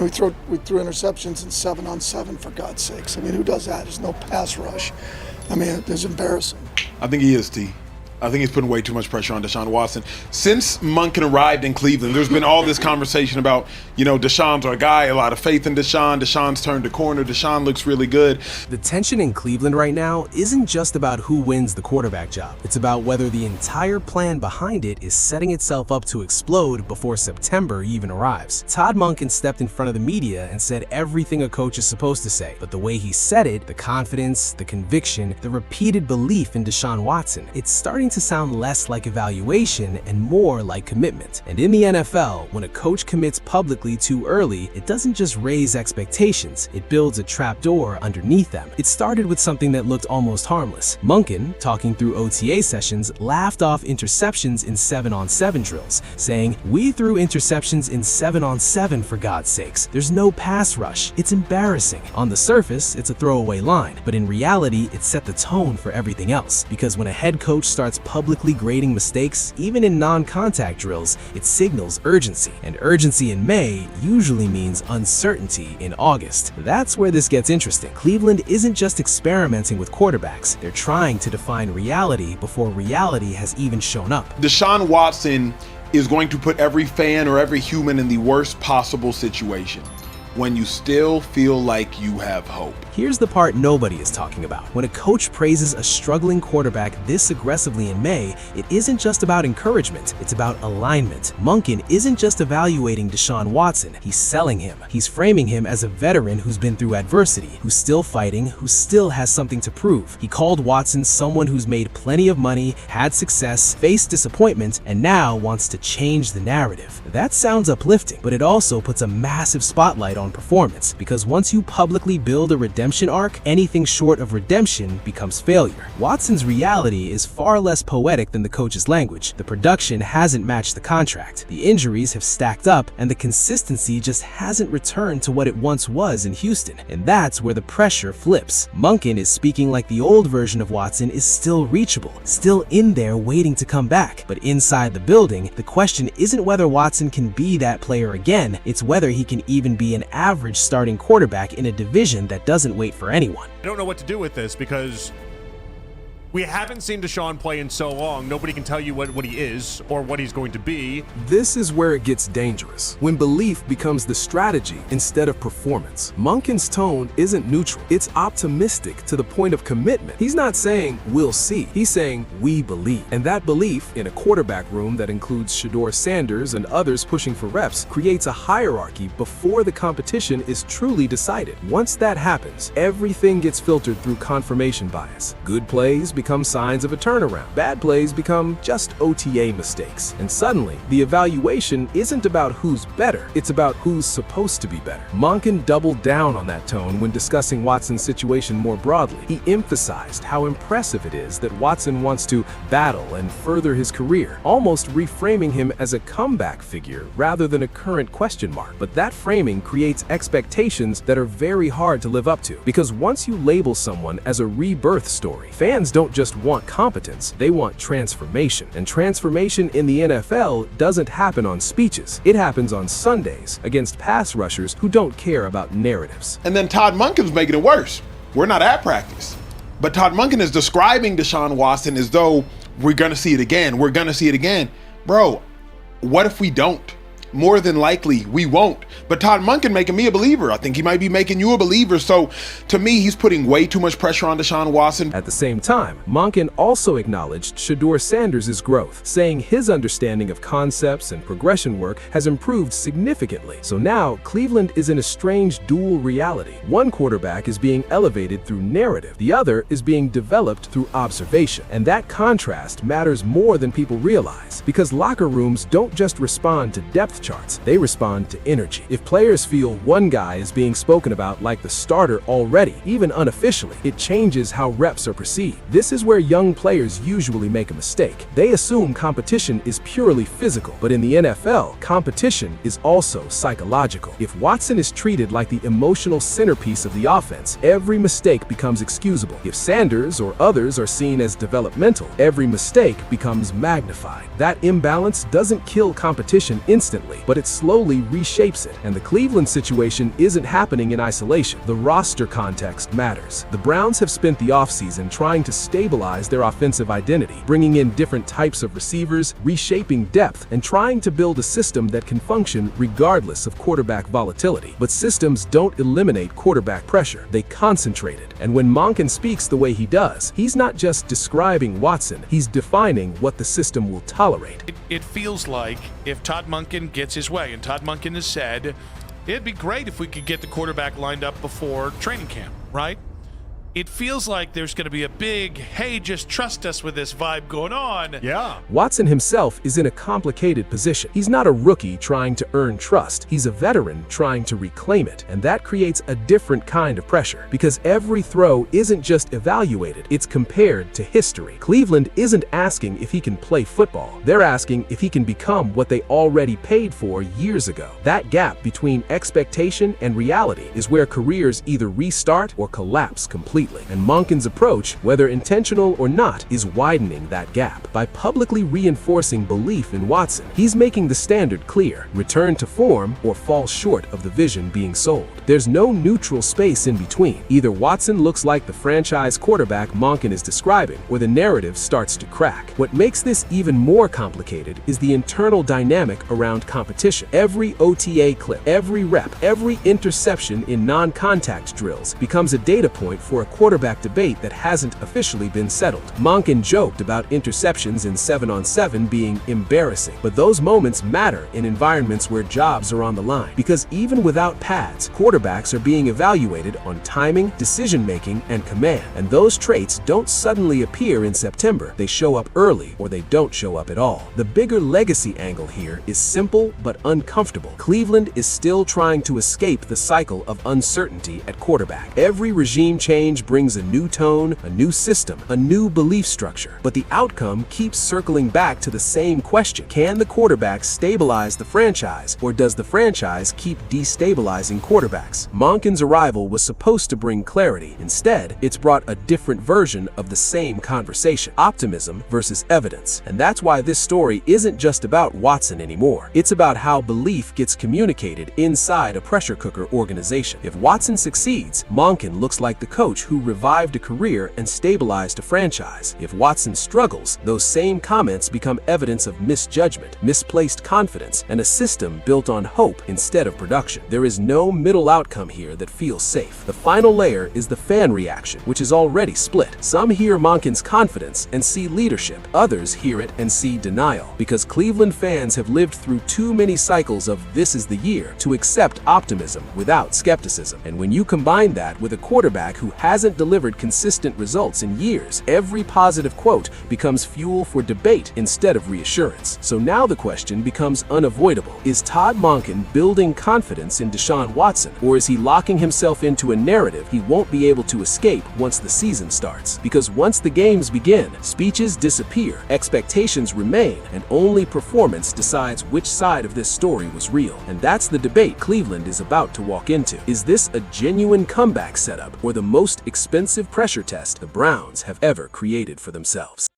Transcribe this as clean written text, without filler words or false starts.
We threw interceptions in 7-on-7, for God's sakes. I mean, who does that? There's no pass rush. I mean, it's embarrassing. I think he is, T. I think he's putting way too much pressure on Deshaun Watson. Since Monken arrived in Cleveland, there's been all this conversation about, Deshaun's our guy, a lot of faith in Deshaun. Deshaun's turned the corner. Deshaun looks really good. The tension in Cleveland right now isn't just about who wins the quarterback job. It's about whether the entire plan behind it is setting itself up to explode before September even arrives. Todd Monken stepped in front of the media and said everything a coach is supposed to say, but the way he said it, the confidence, the conviction, the repeated belief in Deshaun Watson, it's starting to sound less like evaluation and more like commitment. And in the NFL, when a coach commits publicly too early, it doesn't just raise expectations, it builds a trapdoor underneath them. It started with something that looked almost harmless. Monken, talking through OTA sessions, laughed off interceptions in 7-on-7 drills, saying, "We threw interceptions in 7-on-7 for God's sakes. There's no pass rush. It's embarrassing." On the surface, it's a throwaway line, but in reality, it set the tone for everything else. Because when a head coach starts publicly grading mistakes, even in non-contact drills, it signals urgency. And urgency in May usually means uncertainty in August. That's where this gets interesting. Cleveland isn't just experimenting with quarterbacks. They're trying to define reality before reality has even shown up. Deshaun Watson is going to put every fan or every human in the worst possible situation, when you still feel like you have hope. Here's the part nobody is talking about. When a coach praises a struggling quarterback this aggressively in May, it isn't just about encouragement, it's about alignment. Monken isn't just evaluating Deshaun Watson, he's selling him. He's framing him as a veteran who's been through adversity, who's still fighting, who still has something to prove. He called Watson someone who's made plenty of money, had success, faced disappointment, and now wants to change the narrative. That sounds uplifting, but it also puts a massive spotlight on performance, because once you publicly build a redemption arc, anything short of redemption becomes failure. Watson's reality is far less poetic than the coach's language. The production hasn't matched the contract, the injuries have stacked up, and the consistency just hasn't returned to what it once was in Houston. And that's where the pressure flips. Monken is speaking like the old version of Watson is still reachable, still in there waiting to come back. But inside the building, the question isn't whether Watson can be that player again, it's whether he can even be an average starting quarterback in a division that doesn't wait for anyone. I don't know what to do with this because we haven't seen Deshaun play in so long. Nobody can tell you what he is or what he's going to be. This is where it gets dangerous, when belief becomes the strategy instead of performance. Monken's tone isn't neutral. It's optimistic to the point of commitment. He's not saying, "we'll see." He's saying, "we believe." And that belief, in a quarterback room that includes Shedeur Sanders and others pushing for reps, creates a hierarchy before the competition is truly decided. Once that happens, everything gets filtered through confirmation bias. Good plays become signs of a turnaround. Bad plays become just OTA mistakes. And suddenly, the evaluation isn't about who's better, it's about who's supposed to be better. Monken doubled down on that tone when discussing Watson's situation more broadly. He emphasized how impressive it is that Watson wants to battle and further his career, almost reframing him as a comeback figure rather than a current question mark. But that framing creates expectations that are very hard to live up to, because once you label someone as a rebirth story, fans don't just want competence, they want transformation. And transformation in the NFL doesn't happen on speeches. It happens on Sundays against pass rushers who don't care about narratives. And then Todd Monken's making it worse. We're not at practice, but Todd Monken is describing Deshaun Watson as though we're going to see it again. We're going to see it again. Bro, what if we don't? More than likely, we won't. But Todd Monken making me a believer. I think he might be making you a believer. So to me, he's putting way too much pressure on Deshaun Watson. At the same time, Monken also acknowledged Shedeur Sanders' growth, saying his understanding of concepts and progression work has improved significantly. So now, Cleveland is in a strange dual reality. One quarterback is being elevated through narrative. The other is being developed through observation. And that contrast matters more than people realize, because locker rooms don't just respond to depth charts, they respond to energy. If players feel one guy is being spoken about like the starter already, even unofficially, it changes how reps are perceived. This is where young players usually make a mistake. They assume competition is purely physical, but in the NFL, competition is also psychological. If Watson is treated like the emotional centerpiece of the offense, every mistake becomes excusable. If Sanders or others are seen as developmental, every mistake becomes magnified. That imbalance doesn't kill competition instantly, violently, but it slowly reshapes it. And the Cleveland situation isn't happening in isolation. The roster context matters. The Browns have spent the offseason trying to stabilize their offensive identity, bringing in different types of receivers, reshaping depth, and trying to build a system that can function regardless of quarterback volatility. But systems don't eliminate quarterback pressure, they concentrate it. And when Monken speaks the way he does, he's not just describing Watson, he's defining what the system will tolerate. It feels like if Todd Monken gets his way, and Todd Monken has said, it'd be great if we could get the quarterback lined up before training camp, right? It feels like there's going to be a big, hey, just trust us with this vibe going on. Yeah. Watson himself is in a complicated position. He's not a rookie trying to earn trust. He's a veteran trying to reclaim it. And that creates a different kind of pressure, because every throw isn't just evaluated, it's compared to history. Cleveland isn't asking if he can play football. They're asking if he can become what they already paid for years ago. That gap between expectation and reality is where careers either restart or collapse completely. And Monken's approach, whether intentional or not, is widening that gap. By publicly reinforcing belief in Watson, he's making the standard clear: return to form or fall short of the vision being sold. There's no neutral space in between. Either Watson looks like the franchise quarterback Monken is describing, or the narrative starts to crack. What makes this even more complicated is the internal dynamic around competition. Every OTA clip, every rep, every interception in non-contact drills becomes a data point for a quarterback debate that hasn't officially been settled. Monken joked about interceptions in 7-on-7 being embarrassing, but those moments matter in environments where jobs are on the line, because even without pads, quarterbacks are being evaluated on timing, decision-making, and command. And those traits don't suddenly appear in September. They show up early, or they don't show up at all. The bigger legacy angle here is simple but uncomfortable. Cleveland is still trying to escape the cycle of uncertainty at quarterback. Every regime change brings a new tone, a new system, a new belief structure. But the outcome keeps circling back to the same question: can the quarterback stabilize the franchise, or does the franchise keep destabilizing quarterbacks? Monken's arrival was supposed to bring clarity. Instead, it's brought a different version of the same conversation: optimism versus evidence. And that's why this story isn't just about Watson anymore. It's about how belief gets communicated inside a pressure cooker organization. If Watson succeeds, Monken looks like the coach who revived a career and stabilized a franchise. If Watson struggles, those same comments become evidence of misjudgment, misplaced confidence, and a system built on hope instead of production. There is no middle outcome here that feels safe. The final layer is the fan reaction, which is already split. Some hear Monken's confidence and see leadership. Others hear it and see denial, because Cleveland fans have lived through too many cycles of "this is the year" to accept optimism without skepticism. And when you combine that with a quarterback who hasn't delivered consistent results in years, every positive quote becomes fuel for debate instead of reassurance. So now the question becomes unavoidable: is Todd Monken building confidence in Deshaun Watson, or is he locking himself into a narrative he won't be able to escape once the season starts? Because once the games begin, speeches disappear, expectations remain, and only performance decides which side of this story was real. And that's the debate Cleveland is about to walk into. Is this a genuine comeback setup, or the most expensive pressure test the Browns have ever created for themselves?